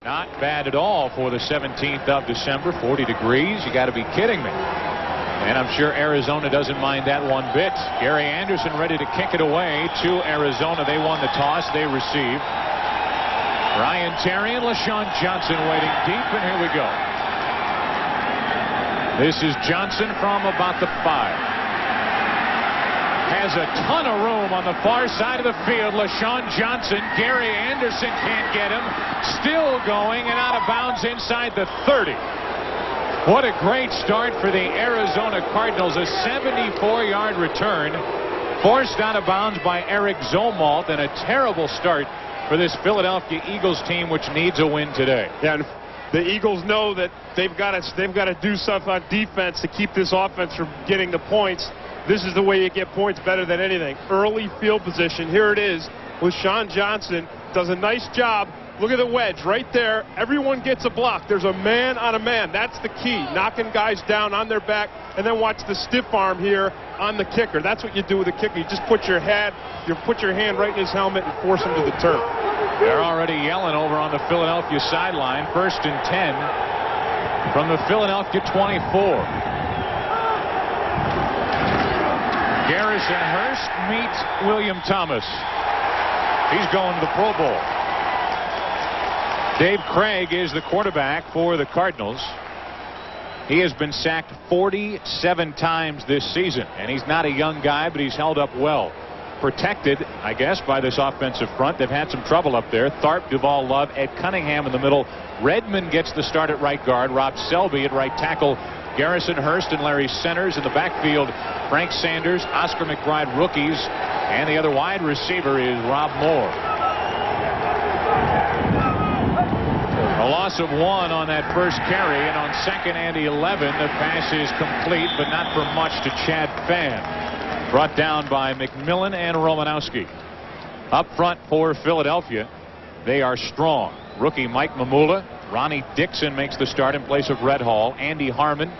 Not bad at all for the 17th of December. 40 degrees. You got to be kidding me. And I'm sure Arizona doesn't mind that one bit. Gary Anderson ready to kick it away to Arizona. They won the toss. They receive. Ryan Terry and LaShawn Johnson waiting deep, and here we go. This is Johnson from about the 5. Has a ton of room on the far side of the field. LaShawn Johnson. Gary Anderson can't get him. Still going and out of bounds inside the 30. What a great start for the Arizona Cardinals. A 74-yard return forced out of bounds by Eric Zomalt, and a terrible start for this Philadelphia Eagles team, which needs a win today. Yeah, and the Eagles know that they've got to do stuff on defense to keep this offense from getting the points. This is the way you get points better than anything. Early field position. Here it is. LaShawn Johnson does a nice job. Look at the wedge right there. Everyone gets a block. There's a man on a man. That's the key. Knocking guys down on their back, and then watch the stiff arm here on the kicker. That's what you do with a kicker. You just put your hand right in his helmet and force him to the turf. They're already yelling over on the Philadelphia sideline. 1st and 10 from the Philadelphia 24. Garrison Hurst meets William Thomas. He's going to the Pro Bowl. Dave Craig is the quarterback for the Cardinals. He has been sacked 47 times this season, and he's not a young guy, but he's held up well. Protected, I guess, by this offensive front. They've had some trouble up there. Tharp, Duval, Love, Ed Cunningham in the middle. Redmond gets the start at right guard. Rob Selby at right tackle. Garrison Hurst and Larry Centers in the backfield. Frank Sanders, Oscar McBride rookies, and the other wide receiver is Rob Moore. A loss of 1 on that first carry, and on 2nd and 11 the pass is complete, but not for much to Chad Phan. Brought down by McMillan and Romanowski. Up front for Philadelphia, they are strong. Rookie Mike Mamula. Ronnie Dixon makes the start in place of Red Hall. Andy Harmon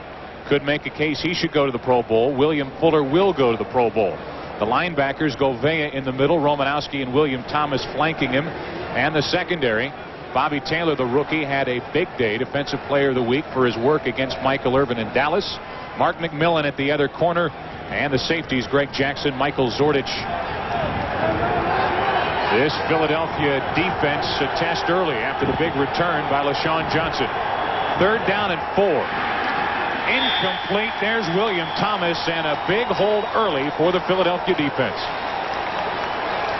could make a case he should go to the Pro Bowl. William Fuller will go to the Pro Bowl. The linebackers, Govea in the middle, Romanowski and William Thomas flanking him. And the secondary, Bobby Taylor, the rookie, had a big day. Defensive Player of the Week for his work against Michael Irvin in Dallas. Mark McMillan at the other corner. And the safeties, Greg Jackson, Michael Zordich. This Philadelphia defense a test early after the big return by LaShawn Johnson. 3rd down and 4. Incomplete. There's William Thomas, and a big hold early for the Philadelphia defense.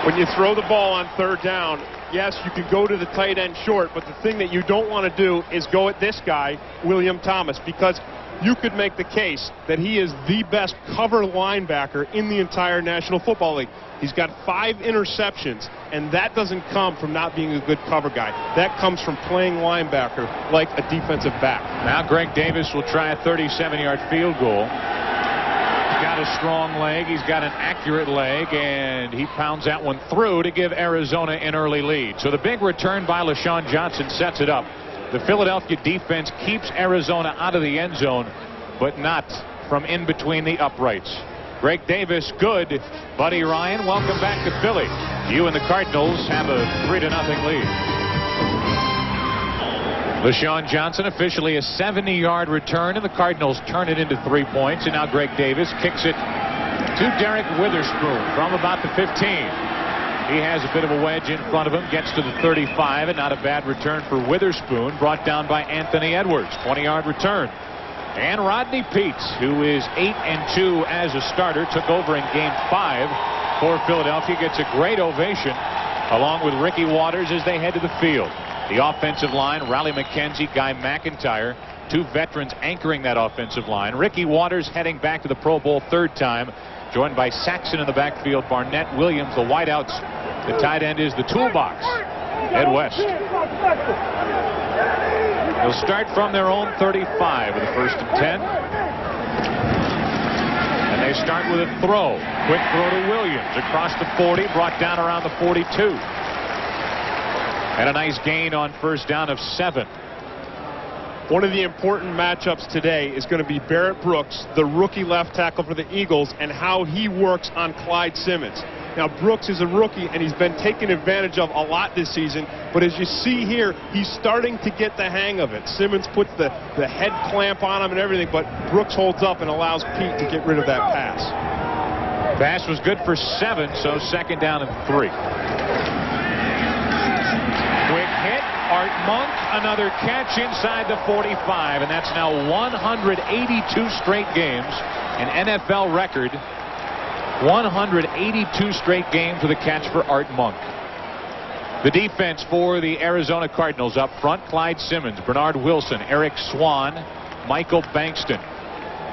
When you throw the ball on 3rd down, yes, you can go to the tight end short, but the thing that you don't want to do is go at this guy, William Thomas, because you could make the case that he is the best cover linebacker in the entire National Football League. He's got 5 interceptions, and that doesn't come from not being a good cover guy. That comes from playing linebacker like a defensive back. Now Greg Davis will try a 37-yard field goal. He's got a strong leg. He's got an accurate leg, and he pounds that one through to give Arizona an early lead. So the big return by LaShawn Johnson sets it up. The Philadelphia defense keeps Arizona out of the end zone, but not from in between the uprights. Greg Davis, good. Buddy Ryan, welcome back to Philly. You and the Cardinals have a 3-0 lead. LaShawn Johnson, officially a 70-yard return, and the Cardinals turn it into 3 points. And now Greg Davis kicks it to Derek Witherspoon from about the 15. He has a bit of a wedge in front of him, gets to the 35, and not a bad return for Witherspoon, brought down by Anthony Edwards. 20-yard return. And Rodney Peets, who is 8-2 as a starter, took over in Game 5 for Philadelphia, gets a great ovation along with Ricky Waters as they head to the field. The offensive line, Riley McKenzie, Guy McIntyre, 2 veterans anchoring that offensive line. Ricky Waters heading back to the Pro Bowl 3rd time, joined by Saxon in the backfield, Barnett, Williams, the wideouts. The tight end is the toolbox, Ed West. They'll start from their own 35 with a 1st and 10. And they start with a throw. Quick throw to Williams across the 40, brought down around the 42. And a nice gain on 1st down of 7. One of the important matchups today is going to be Barrett Brooks, the rookie left tackle for the Eagles, and how he works on Clyde Simmons. Now, Brooks is a rookie, and he's been taken advantage of a lot this season. But as you see here, he's starting to get the hang of it. Simmons puts the head clamp on him and everything, but Brooks holds up and allows Pete to get rid of that pass. Pass was good for 7, so 2nd down and 3. Quick hit. Art Monk, another catch inside the 45, and that's now 182 straight games, an NFL record. 182 straight games with a catch for Art Monk. The defense for the Arizona Cardinals up front: Clyde Simmons, Bernard Wilson, Eric Swan, Michael Bankston.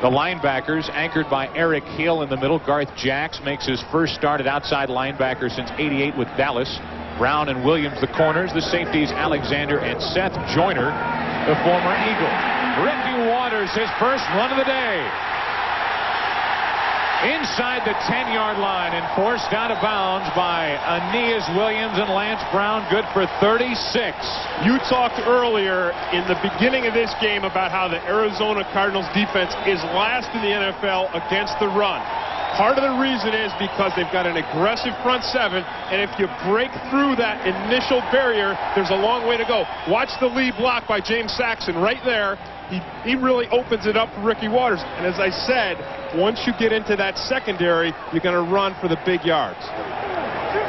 The linebackers anchored by Eric Hill in the middle. Garth Jacks makes his first start at outside linebacker since '88 with Dallas. Brown and Williams the corners. The safeties Alexander and Seth Joyner, the former Eagle. Ricky Waters, his first run of the day. Inside the 10-yard line and forced out of bounds by Aeneas Williams and Lance Brown. Good for 36. You talked earlier in the beginning of this game about how the Arizona Cardinals defense is last in the NFL against the run. Part of the reason is because they've got an aggressive front 7, and if you break through that initial barrier, there's a long way to go. Watch the lead block by James Saxon right there. He really opens it up for Ricky Waters. And as I said, once you get into that secondary, you're going to run for the big yards.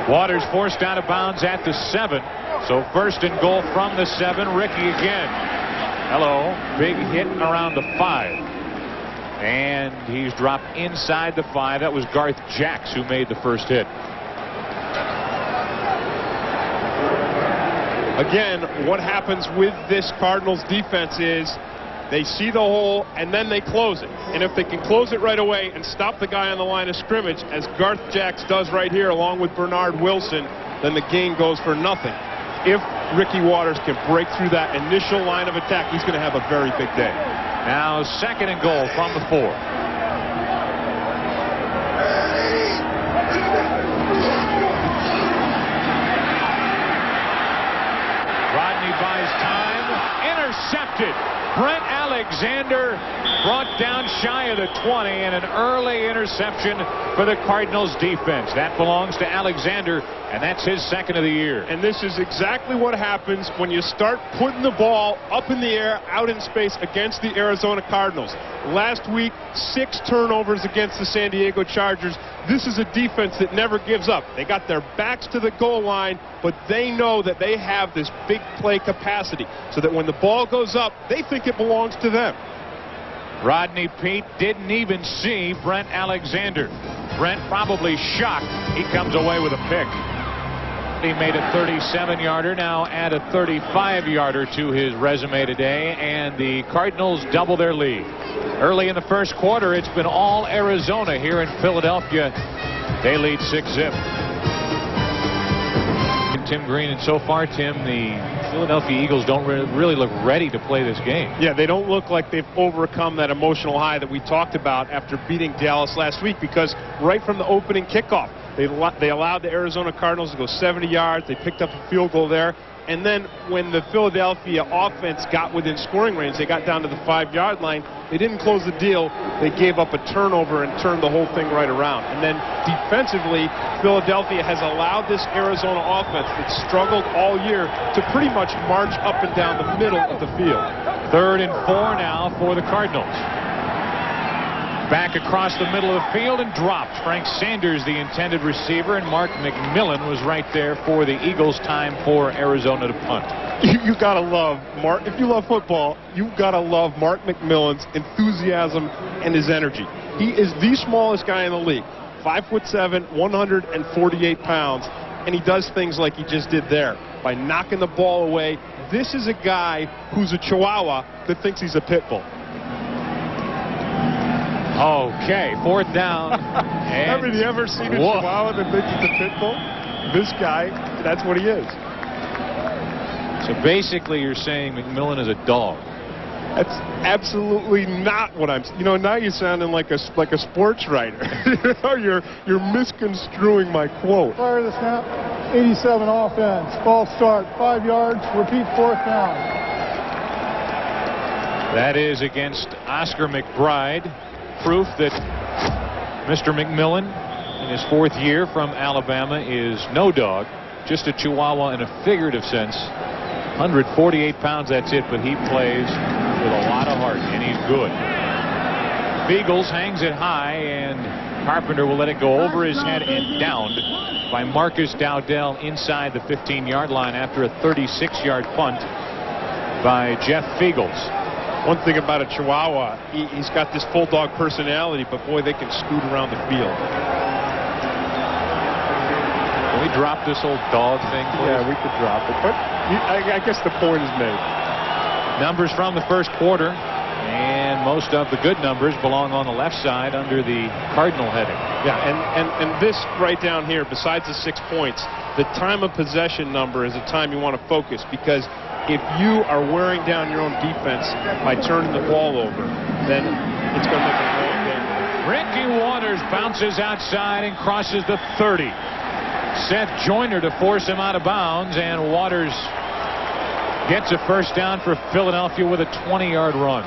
Waters forced out of bounds at the 7. So 1st and goal from the 7. Ricky again. Hello. Big hit around the 5. And he's dropped inside the 5. That was Garth Jacks who made the first hit. Again, what happens with this Cardinals defense is they see the hole and then they close it. And if they can close it right away and stop the guy on the line of scrimmage, as Garth Jacks does right here along with Bernard Wilson, then the game goes for nothing. If Ricky Waters can break through that initial line of attack, he's going to have a very big day. Now 2nd and goal from the 4. Rodney buys time. Intercepted. Brent Alexander brought down shy of the 20, and an early interception for the Cardinals defense. That belongs to Alexander, and that's his 2nd of the year. And this is exactly what happens when you start putting the ball up in the air, out in space against the Arizona Cardinals. Last week, 6 turnovers against the San Diego Chargers. This is a defense that never gives up. They got their backs to the goal line, but they know that they have this big play capacity, so that when the ball goes up, they think it belongs to them. Rodney Peete didn't even see Brent Alexander. Brent probably shocked. He comes away with a pick. He made a 37-yarder, now add a 35-yarder to his resume today, and the Cardinals double their lead. Early in the first quarter, it's been all Arizona here in Philadelphia. They lead 6-zip. Tim Green, and so far, Tim, the Philadelphia Eagles don't really look ready to play this game. Yeah, they don't look like they've overcome that emotional high that we talked about after beating Dallas last week, because right from the opening kickoff, they allowed the Arizona Cardinals to go 70 yards. They picked up a field goal there. And then when the Philadelphia offense got within scoring range, they got down to the 5-yard line. They didn't close the deal. They gave up a turnover and turned the whole thing right around. And then defensively, Philadelphia has allowed this Arizona offense that struggled all year to pretty much march up and down the middle of the field. 3rd and 4 now for the Cardinals. Back across the middle of the field and dropped. Frank Sanders, the intended receiver, and Mark McMillan was right there for the Eagles. Time for Arizona to punt. You gotta love Mark. If you love football, you gotta love Mark McMillan's enthusiasm and his energy. He is the smallest guy in the league, 5'7", 148 pounds, and he does things like he just did there by knocking the ball away. This is a guy who's a Chihuahua that thinks he's a pit bull. Okay, 4th down. Have you ever seen a Chihuahua that thinks it's a pit bull? This guy, that's what he is. So basically you're saying McMillan is a dog. That's absolutely not what I'm. You know, now you're sounding like a sports writer. You're misconstruing my quote. Fire the snap. 87 offense. False start. 5 yards. Repeat 4th down. That is against Oscar McBride. Proof that Mr. McMillan in his 4th year from Alabama is no dog, just a Chihuahua in a figurative sense. 148 pounds, that's it, but he plays with a lot of heart, and he's good. Beagles hangs it high, and Carpenter will let it go over his head and downed by Marcus Dowdell inside the 15-yard line after a 36-yard punt by Jeff Feagles. One thing about a Chihuahua, he's got this bulldog personality, but boy, they can scoot around the field. Can we drop this old dog thing, please? Yeah, we could drop it, but I guess the point is made. Numbers from the first quarter, and most of the good numbers belong on the left side under the Cardinal heading. Yeah, and this right down here, besides the 6 points, the time of possession number is a time you want to focus, because if you are wearing down your own defense by turning the ball over, then it's going to make a long game. Ricky Waters bounces outside and crosses the 30. Seth Joyner to force him out of bounds, and Waters gets a first down for Philadelphia with a 20-yard run.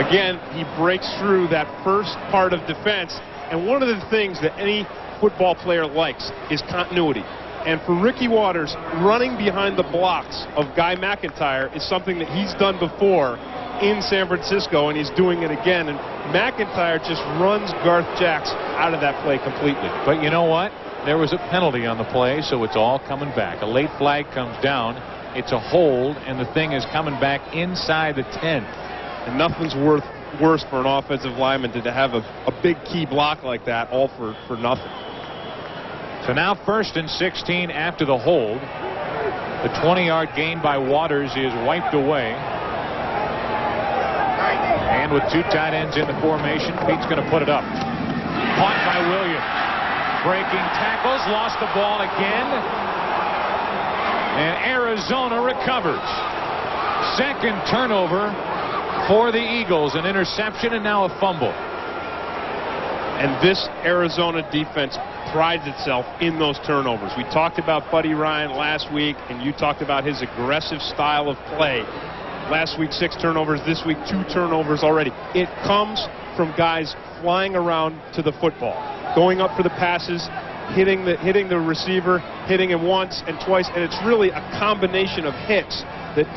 Again, he breaks through that first part of defense, and one of the things that any football player likes is continuity. And for Ricky Waters, running behind the blocks of Guy McIntyre is something that he's done before in San Francisco, and he's doing it again. And McIntyre just runs Garth Jacks out of that play completely. But you know what? There was a penalty on the play, so it's all coming back. A late flag comes down. It's a hold, and the thing is coming back inside the 10. And nothing's worse for an offensive lineman to have a big key block like that, all for nothing. So now 1st and 16 after the hold. The 20-yard gain by Waters is wiped away. And with 2 tight ends in the formation, Pete's going to put it up. Caught by Williams. Breaking tackles, lost the ball again. And Arizona recovers. 2nd turnover for the Eagles. An interception and now a fumble. And this Arizona defense prides itself in those turnovers. We talked about Buddy Ryan last week, and you talked about his aggressive style of play. Last week 6 turnovers, this week 2 turnovers already. It comes from guys flying around to the football, going up for the passes, hitting the receiver, hitting him once and twice, and it's really a combination of hits that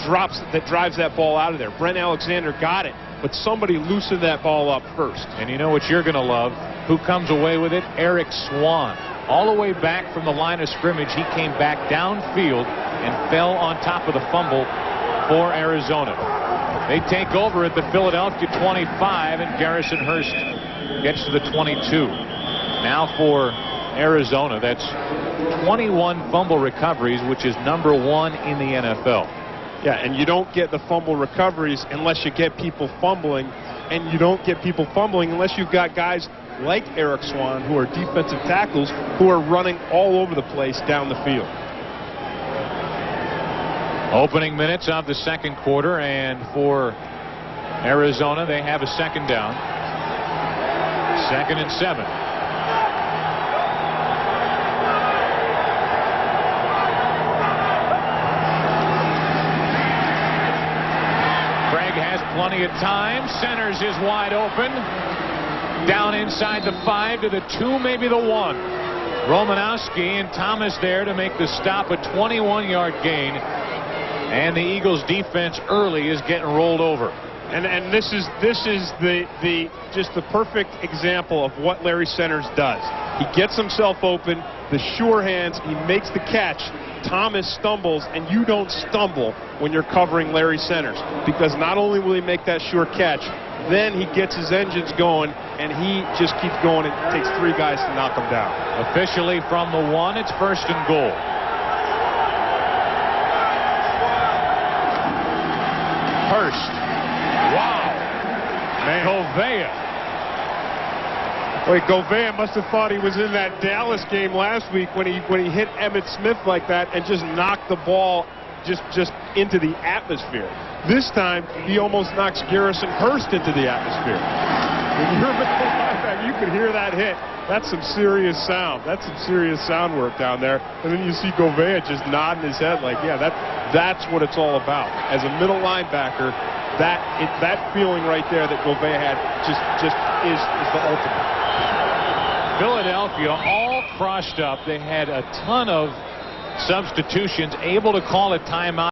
drives that ball out of there. Brent Alexander got it, but somebody loosened that ball up first. And you know what you're going to love? Who comes away with it? Eric Swan. All the way back from the line of scrimmage, he came back downfield and fell on top of the fumble for Arizona. They take over at the Philadelphia 25, and Garrison Hurst gets to the 22. Now for Arizona, that's 21 fumble recoveries, which is number 1 in the NFL. Yeah, and you don't get the fumble recoveries unless you get people fumbling, and you don't get people fumbling unless you've got guys like Eric Swan, who are defensive tackles, who are running all over the place down the field. Opening minutes of the 2nd quarter, and for Arizona, they have a 2nd down. 2nd and 7. Plenty of time. Centers is wide open. Down inside the 5 to the 2, maybe the 1. Romanowski and Thomas there to make the stop. A 21-yard gain. And the Eagles defense early is getting rolled over. And this is just the perfect example of what Larry Centers does. He gets himself open, the sure hands, he makes the catch. Thomas stumbles, and you don't stumble when you're covering Larry Centers, because not only will he make that sure catch, then he gets his engines going, and he just keeps going. It takes 3 guys to knock him down. Officially from the 1, it's 1st and goal. Hurst. Wow. Man. Govea. Wait, Govea must have thought he was in that Dallas game last week when he hit Emmitt Smith like that and just knocked the ball just into the atmosphere. This time, he almost knocks Garrison Hurst into the atmosphere. When you're middle linebacker, you could hear that hit. That's some serious sound. That's some serious sound work down there. And then you see Govea just nodding his head like, yeah, that's what it's all about. As a middle linebacker, that feeling right there that Govea had just is the ultimate. Philadelphia all crossed up. They had a ton of substitutions, able to call a timeout.